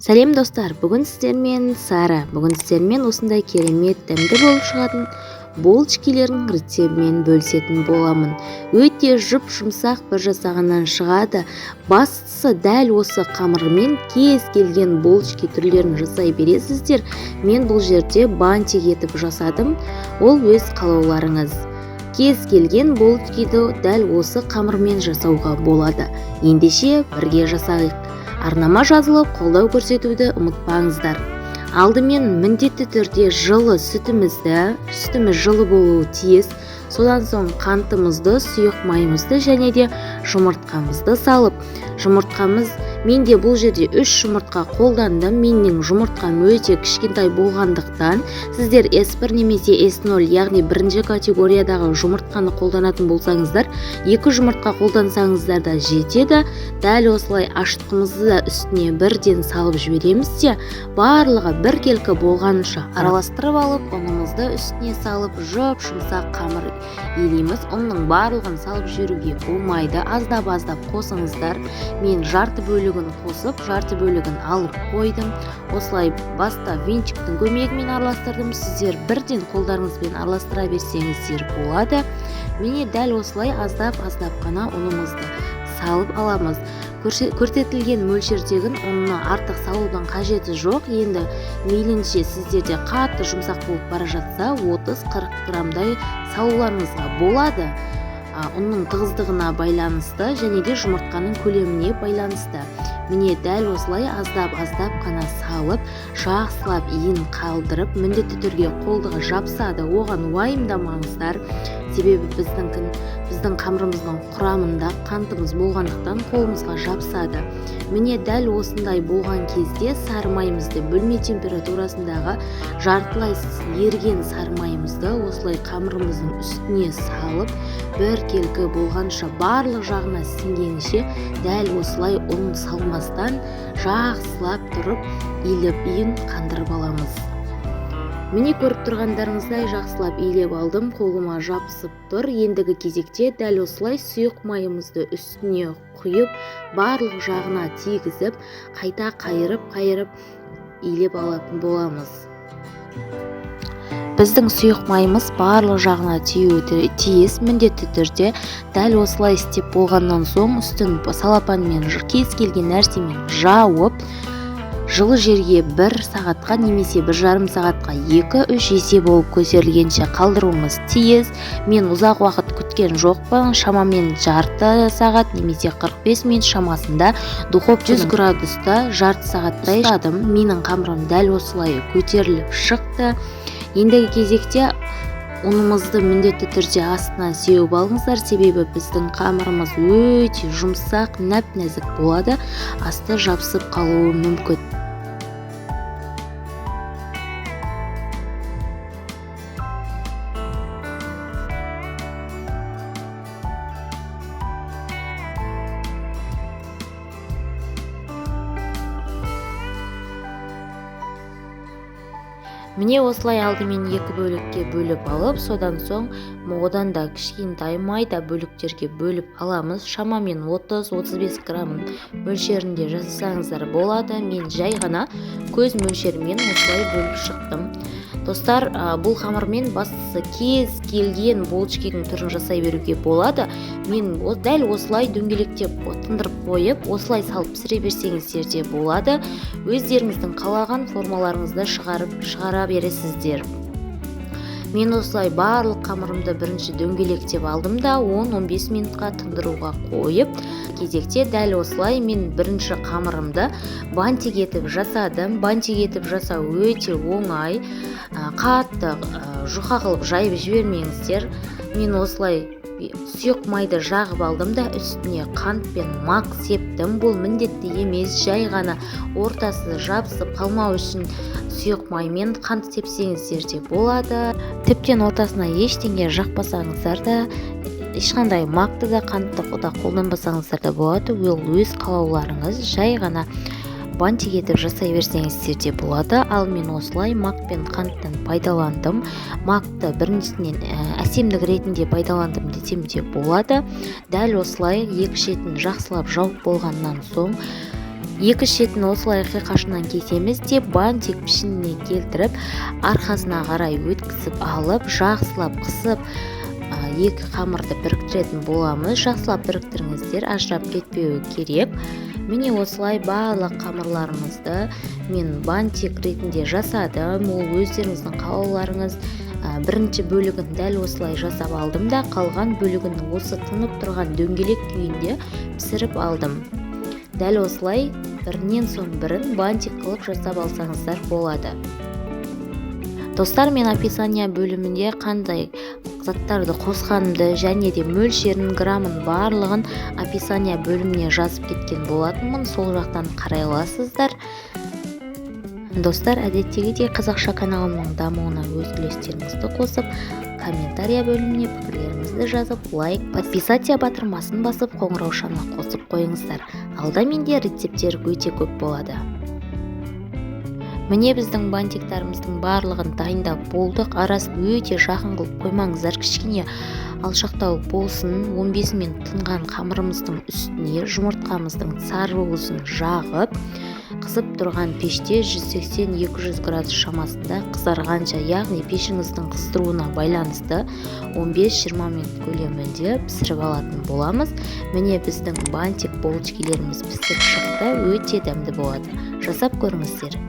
Сәлем достар, бүгін сіздермен Сара. Бүгін сіздермен осындай керемет дәмді болып шығатын булочкилердің рецептімен бөлісетін боламын. Өте жұп-жұмсақ бір жасағаннан шығады. Бастысы дәл осы қамырмен кез келген булочки түрлерін жасай бересіздер. Мен бұл жерде бантик етіп жасадым. Ол өз қалауларыңыз. Кез келген булочкиді дәл осы қамырмен жасауға болады. Ендеше бірге жасайық. Арнама жазылып, қолдау көрсетуді ұмытпаңыздар. Алдымен міндетті түрде жылы сүтіміз жылы болуы тиіс. Содан соң қантымызды, сұйық майымызды және де жұмыртқамызды салып, менде бұл жерде 3 жұмыртқа қолдандым. Менің жұмыртқам өте кішкентай болғандықтан, сіздер S1 немесе S0, яғни бірінші категориядағы жұмыртқаны қолданатын болсаңыздар, 2 жұмыртқа қолдансаңыздар да жетеді. Дәл осылай ашытқымызды да үстіне бірден салып жібереміз де, барлығы біркелкі болғанша араластырып алып, ұнымызды үстіне салып, жұп-жұмсақ қамыр илейміз. Ұнның барлығын салып жіберуге болмайды. Аздап қосыңыздар. Мен жарты бөлігін қосып, жарты бөлігін алып қойдым. Осылай баста венчиктің көмегімен араластырдым. Сіздер бірден қолдарыңызбен араластыра берсеңіздер болады. Міне дәл осылай аздап қана ұнымызды салып аламыз. Көрсетілген мөлшердегі ұнны артық салудың қажеті жоқ. Енді мейлінше сіздерде қатты жұмсақ болып бара жатса, 30-40 граммдай салуларыңызға болады. Ұнның тығыздығына байланысты және де жұмыртқаның көлеміне байланысты. Міне дәл осылай аздап қана салып, жақсылап иін қалдырып, міндетті түрде қолдығы жапсады. Оған уайымдамаңыздар. Себебі біздің қамырымыздың құрамында қантымыз болғандықтан қолымызға жапсады. Міне дәл осындай болған кезде сары майымызды, бөлме температурасындағы жартылай еріген сары майымызды осылай қамырымыздың үстіне салып, біркелкі болғанша барлық жағына сіңгенше дәл осылай ұн салмастан жақсылап тұрып, иін қандырып аламыз. Міне көріп тұрғандарыңыздай жақсылап илеп алдым, қолыма жабысып тұр. Ендігі кезекте дәл осылай сұйық майымызды үстіне құйып, барлық жағына тигізіп, қайта қайырып илеп алатын боламыз. Біздің сұйық майымыз барлық жағына тиюі тиіс. Міндетті түрде дәл осылай істеп болғаннан соң үстін салапанмен кез келген нәрсемен жауып, жылы жерге 1 сағатқа немесе 1,5 сағатқа 2-3 есе болып көтерілгенше қалдыруымыз тиіс. Мен ұзақ уақыт күткен жоқпын. Шамамен жарты сағат немесе 45 минут шамасында духовка 100 градуста жарты сағаттай жадым. Менің қамырым дәл осылай көтеріліп шықты. Ендігі кезекте ұнымызды міндетті түрде астына сеуіп алыңыздар, себебі біздің қамырымыз өте жұмсақ, нәп-нәзік болады, асты жабысып қалуы мүмкін. Міне осылай алдымен 2 бөлікке бөліп алып, содан соң одан да кішкентай майда бөліктерге бөліп аламыз. Шамамен 30-35 грамм мөлшерінде жасасаңыздар болады. Мен жай ғана көз мөлшерімен осылай бөліп шықтым. Достар, бұл қамырмен бастысы кез келген булочкидің түрін жасай беруге болады. Мен дәл осылай дөңгелектеп тындырып қойып, осылай салып пісіре берсеңіздер де болады. Өздеріңіздің қалаған формаларыңызды шығара бересіздер. Мен осылай барлық қамырымды бірінші дөңгелектеп алдым да 10-15 минутқа тындыруға қойып, кезекте дәл осылай мен бірінші қамырымды бантик етіп жасадым. Бантик етіп жасау өте оңай. Қатты жұқа қылып жайып жібермеңіздер. Мен осылай сұйық майды жағып алдым да үстіне қант пен мак септім. Бұл міндетті емес, жай ғана ортасы жабысып қалмау үшін сұйық маймен қант сепсеңіздер де болады. Тіптен ортасына ештеңе жақпасаңыздар да, ешқандай макты да қантты да қолданбасаңыздар да болады. Ол өз қалауларыңыз, жай ғана бантик етіп жасай берсеңіздер де болады. Ал мен осылай мак пен қанттан пайдаландым. Макты біріншісінен әсемдік ретінде пайдаландым десем де болады. Дәл осылай екі шетін жақсылап жауып болғаннан соң Екі шетін осылай қиқашынан кесеміз де бантик пішініне келтіріп, арқасына қарай өткізіп алып, жақсылап қысып, екі қамырды біріктіретін боламыз. Жақсылап біріктіріңіздер, ажырап кетпеуі керек. Міне осылай барлық қамырларымызды мен бантик ретінде жасадым. Ол өздеріңіздің қалауларыңыз. Бірінші бөлігін дәл осылай жасап алдым да, қалған бөлігін осы тынып тұрған дөңгелек күйінде пісіріп алдым. Дәл осылай бірінен соң бірін бантик қылып жасап алсаңыздар болады. Достар, мен описание бөлімінде қандай заттарды қосқанымды және де мөлшерін, грамын барлығын описание бөліміне жазып кеткен болатынмын. Сол жақтан қарай аласыздар. Достар, әдеттегідей қазақша каналымның дамуына өз үлестеріңізді қосып, комментария бөліміне пікірлеріңізді жазып, лайк, подписаться батырмасын басып, қоңыраушаны қосып қойыңыздар. Алда менде рецептер өте көп болады. Міне біздің бантиктарымыздың барлығын дайындап болдық. Арасын өте жақын қылып қоймаңыздар, кішкене алшақтау болсын. 15 минут тынған қамырымыздың үстіне жұмыртқамыздың сарыуызын жағып, қызып тұрған пеште 180-200 градус шамасында қызарғанша, яғни пешіңіздің қыздыруына байланысты 15-20 минут көлемінде пісіріп алатын боламыз. Міне біздің бантик булочкилеріміз пісіп шықты, өте дәмді болады. Жасап көріңіздер.